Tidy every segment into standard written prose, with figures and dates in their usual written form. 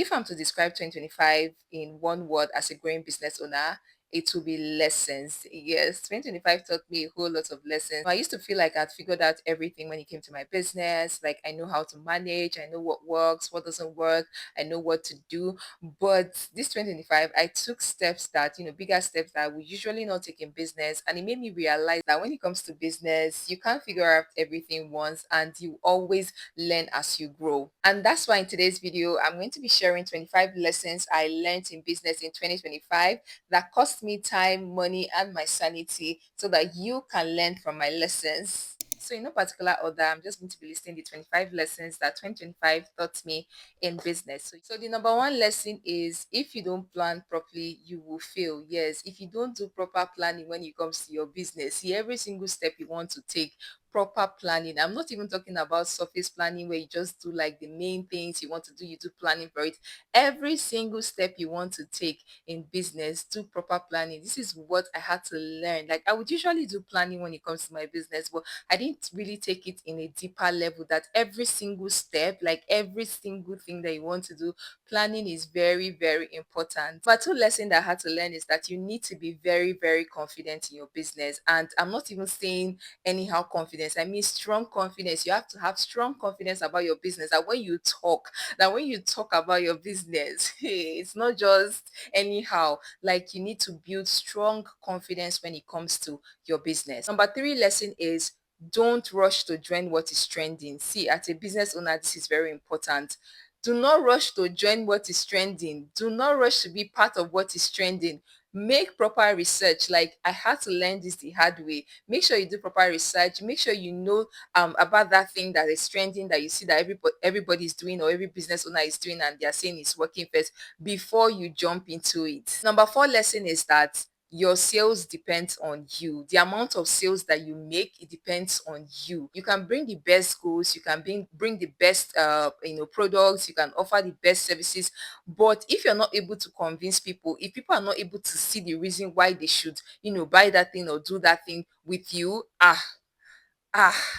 If I'm to describe 2025 in one word as a growing business owner, it will be lessons. Yes, 2025 taught me a whole lot of lessons. I used to feel like I'd figured out everything when it came to my business. Like I know how to manage, I know what works, what doesn't work, I know what to do. But this 2025, I took steps that, bigger steps that we usually not take in business. And it made me realize that when it comes to business, you can't figure out everything once and you always learn as you grow. And that's why in today's video, I'm going to be sharing 25 lessons I learned in business in 2025 that cost me time, money, and my sanity so that you can learn from my lessons. So in no particular order, I'm just going to be listing the 25 lessons that 2025 taught me in business. So the number one lesson is if you don't plan properly, you will fail. Yes, if you don't do proper planning when it comes to your business, see every single step you want to take, proper planning. I'm not even talking about surface planning where you just do like the main things you want to do, you do planning for it. Every single step you want to take in business, do proper planning. This is what I had to learn. Like I would usually do planning when it comes to my business, but I didn't really take it in a deeper level that every single step, like every single thing that you want to do, planning is very, very important. But two lesson that I had to learn is that you need to be very, very confident in your business. And I'm not even saying anyhow confidence. I mean strong confidence. You have to have strong confidence about your business. That when you talk about your business, hey, it's not just anyhow. Like you need to build strong confidence when it comes to your business. Number three lesson is don't rush to join what is trending. See, as a business owner, this is very important. Do not rush to join what is trending. Do not rush to be part of what is trending. Make proper research. Like I had to learn this the hard way. Make sure you do proper research. Make sure you know about that thing that is trending that you see that everybody is doing or every business owner is doing and they're saying it's working first before you jump into it. Number four lesson is that your sales depends on you. The amount of sales that you make, it depends on you. You can bring the best goods, you can bring the best products, you can offer the best services, but if you're not able to convince people, if people are not able to see the reason why they should buy that thing or do that thing with you,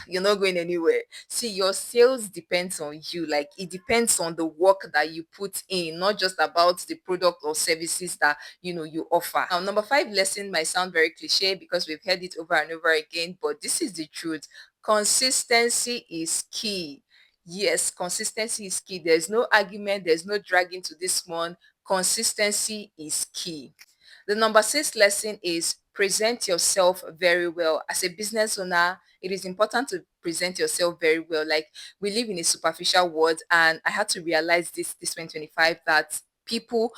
you're not going anywhere. See, your sales depends on you. Like it depends on the work that you put in, not just about the product or services that you offer. Now, number five lesson might sound very cliche because we've heard it over and over again, but this is the truth. Consistency is key. Yes, consistency is key. There's no argument, there's no dragging to this one. Consistency is key. The number six lesson is present yourself very well. As a business owner, it is important to present yourself very well. Like we live in a superficial world, and I had to realize this 2025 that people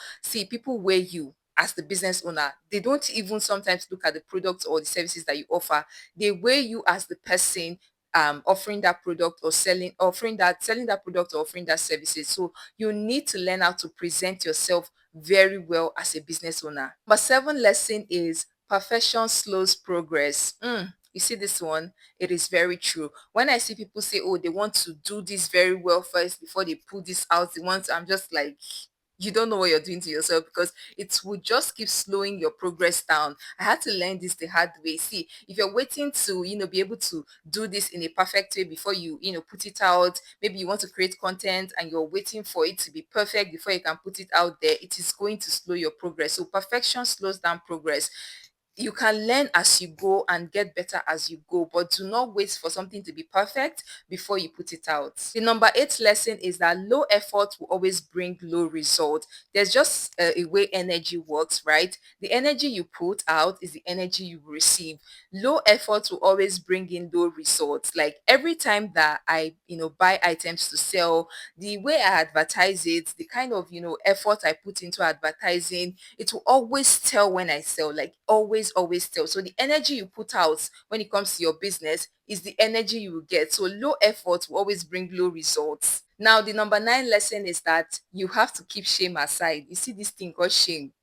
weigh you as the business owner. They don't even sometimes look at the products or the services that you offer. They weigh you as the person offering that product or selling that product or offering that services. So you need to learn how to present yourself very well as a business owner. But seven lesson is perfection slows progress. You see this one? It is very true. When I see people say, oh, they want to do this very well first before they put this out, I'm just like, you don't know what you're doing to yourself because it will just keep slowing your progress down. I had to learn this the hard way. See, if you're waiting to, be able to do this in a perfect way before you put it out, maybe you want to create content and you're waiting for it to be perfect before you can put it out there, it is going to slow your progress. So perfection slows down progress. You can learn as you go and get better as you go, but do not wait for something to be perfect before you put it out. The number eight lesson is that low effort will always bring low result. There's just a way energy works, right? The energy you put out is the energy you receive. Low effort will always bring in low results. Like every time that I buy items to sell, the way I advertise it, the kind of effort I put into advertising, it will always tell when I sell. Like always tell. So the energy you put out when it comes to your business is the energy you will get. So low effort will always bring low results. Now the number nine lesson is that you have to keep shame aside. You see this thing called shame.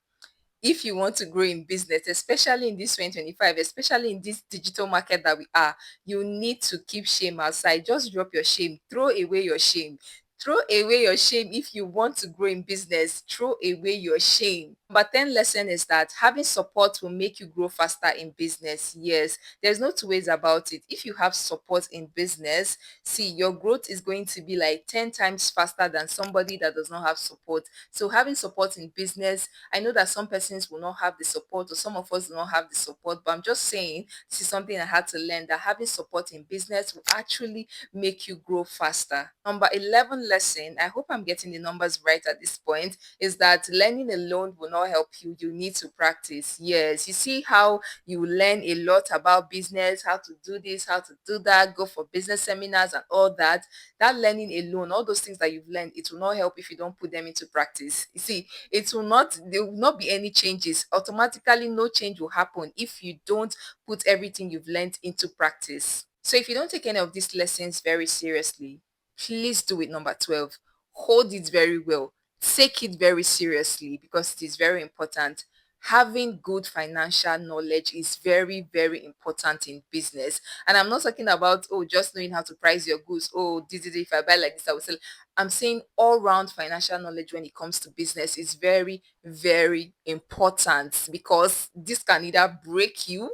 If you want to grow in business, especially in this 2025, especially in this digital market that we are, you need to keep shame aside. Just drop your shame, throw away your shame. Throw away your shame if you want to grow in business. Throw away your shame. Number 10 lesson is that having support will make you grow faster in business. Yes, there's no two ways about it. If you have support in business, see, your growth is going to be like 10 times faster than somebody that does not have support. So having support in business, I know that some persons will not have the support, or some of us do not have the support, but I'm just saying this is something I had to learn, that having support in business will actually make you grow faster. Number 11 lesson, I hope I'm getting the numbers right at this point, is that learning alone will not help you. You need to practice. Yes, you see how you learn a lot about business, how to do this, how to do that, go for business seminars and all that. That learning alone, all those things that you've learned, it will not help if you don't put them into practice. You see, there will not be any changes. Automatically, no change will happen if you don't put everything you've learned into practice. So if you don't take any of these lessons very seriously, please do it. Number 12, hold it very well. Take it very seriously because it is very important. Having good financial knowledge is very, very important in business. And I'm not talking about, oh, just knowing how to price your goods. Oh, if I buy like this, I will sell. I'm saying all round financial knowledge when it comes to business is very, very important because this can either break you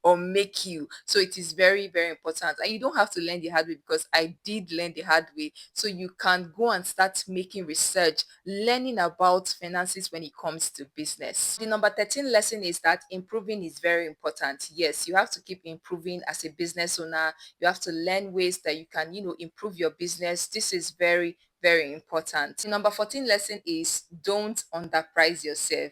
or make you. So it is very, very important. And you don't have to learn the hard way because I did learn the hard way. So you can go and start making research, learning about finances when it comes to business. The number 13 lesson is that improving is very important. Yes, you have to keep improving as a business owner. You have to learn ways that you can, improve your business. This is very, very important. The number 14 lesson is don't underprice yourself.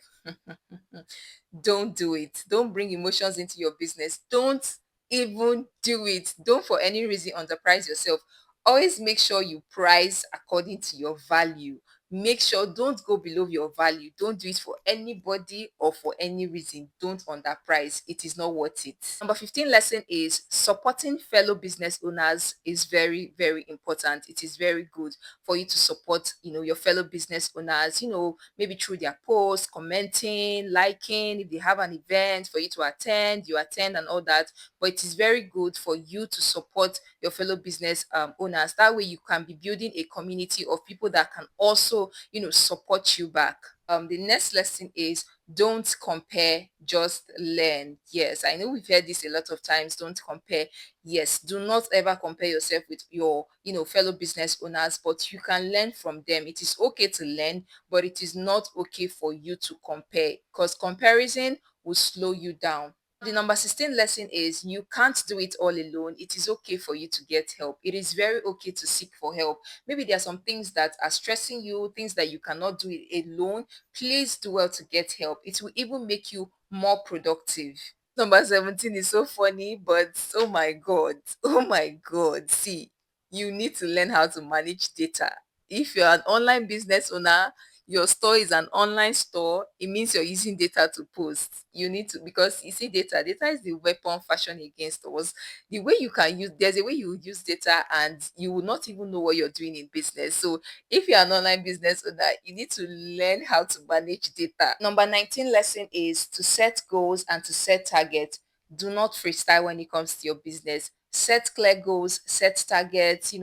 Don't do it. Don't bring emotions into your business. Don't even do it. Don't for any reason underprice yourself. Always make sure you price according to your value. Make sure don't go below your value. Don't do it for anybody or for any reason. Don't underprice. It is not worth it. Number 15 lesson is supporting fellow business owners is very, very important. It is very good for you to support, your fellow business owners, maybe through their posts, commenting, liking, if they have an event for you to attend, you attend and all that. But it is very good for you to support your fellow business owners. That way you can be building a community of people that can also, support you back. The next lesson is don't compare, just learn. Yes, I know we've heard this a lot of times. Don't compare. Yes, do not ever compare yourself with your, fellow business owners, but you can learn from them. It is okay to learn, but it is not okay for you to compare because comparison will slow you down. The number 16 lesson is you can't do it all alone. It is okay for you to get help. It is very okay to seek for help. Maybe there are some things that are stressing you, things that you cannot do it alone. Please do well to get help. It will even make you more productive. Number 17 is so funny, but oh my God, oh my God. See, you need to learn how to manage data. If you're an online business owner, your store is an online store, it means you're using data to post. You need to, because you see, data is the weapon fashioned against us. The way you can use, there's a way you use data and you will not even know what you're doing in business. So if you're an online business owner, you need to learn how to manage data. Number 19 lesson is to set goals and to set targets. Do not freestyle when it comes to your business. Set clear goals, set targets,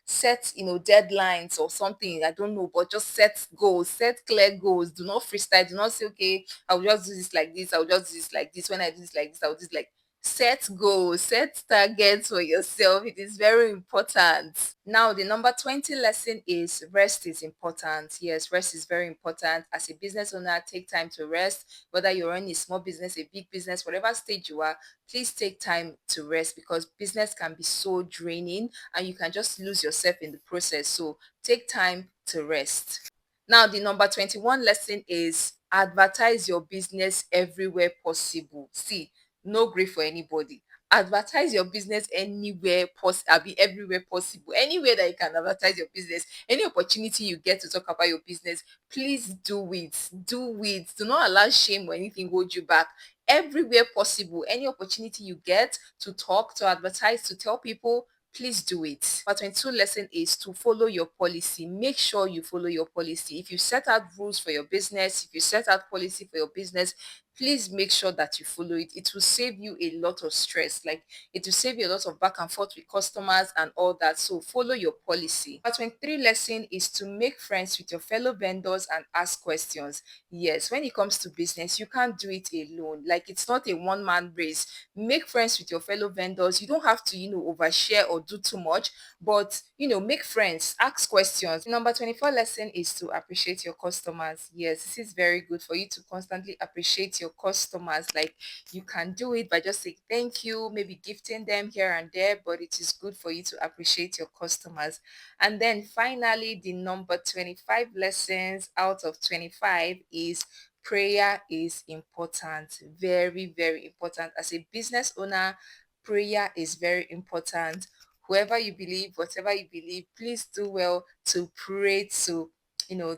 set, deadlines or something. I don't know, but just set goals, set clear goals. Do not freestyle. Do not say, okay, I'll just do this like this. I'll just do this like this. When I do this like this, I'll do this like. Set goals, set targets for yourself. It is very important. Now, the number 20 lesson is rest is important. Yes, rest is very important. As a business owner, take time to rest. Whether you're running a small business, a big business, whatever stage you are, please take time to rest because business can be so draining and you can just lose yourself in the process. So take time to rest. Now, the number 21 lesson is advertise your business everywhere possible. See, no grief for anybody. Advertise your business anywhere possible, everywhere possible, anywhere that you can advertise your business, any opportunity you get to talk about your business, please do it. Do it. Do not allow shame or anything hold you back. Everywhere possible, any opportunity you get to talk, to advertise, to tell people, please do it. But 22 lesson is to follow your policy. Make sure you follow your policy. If you set out rules for your business, if you set out policy for your business, please make sure that you follow it. It will save you a lot of stress. Like, it will save you a lot of back and forth with customers and all that. So follow your policy. Number 23 lesson is to make friends with your fellow vendors and ask questions. Yes, when it comes to business, you can't do it alone. Like, it's not a one-man race. Make friends with your fellow vendors. You don't have to, overshare or do too much, but make friends, ask questions. Number 24 lesson is to appreciate your customers. Yes, this is very good for you to constantly appreciate your customers. Like, you can do it by just saying thank you, maybe gifting them here and there, but it is good for you to appreciate your customers. And then finally, the number 25 lessons out of 25 is prayer is important. Very, very important. As a business owner, prayer is very important. Whoever you believe, whatever you believe, please do well to pray to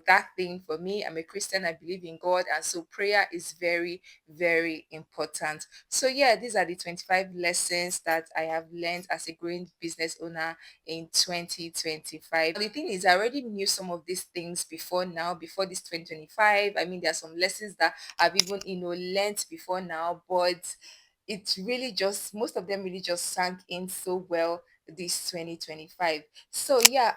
that thing. For me, I'm a Christian, I believe in God, and so prayer is very, very important. So yeah, these are the 25 lessons that I have learned as a growing business owner in 2025. The thing is, I already knew some of these things before now, before this 2025. I mean, there are some lessons that I've even learned before now, but it's really just, most of them really just sank in so well this 2025. So yeah,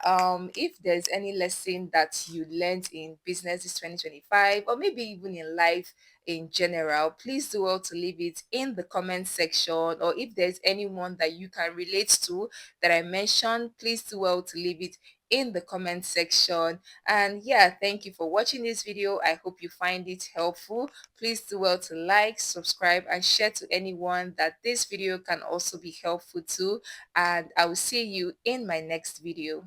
if there's any lesson that you learned in business this 2025, or maybe even in life in general, please do well to leave it in the comment section. Or if there's anyone that you can relate to that I mentioned, please do well to leave it in the comment section. And yeah, thank you for watching this video. I hope you find it helpful. Please do well to like, subscribe, and share to anyone that this video can also be helpful to. And I will see you in my next video.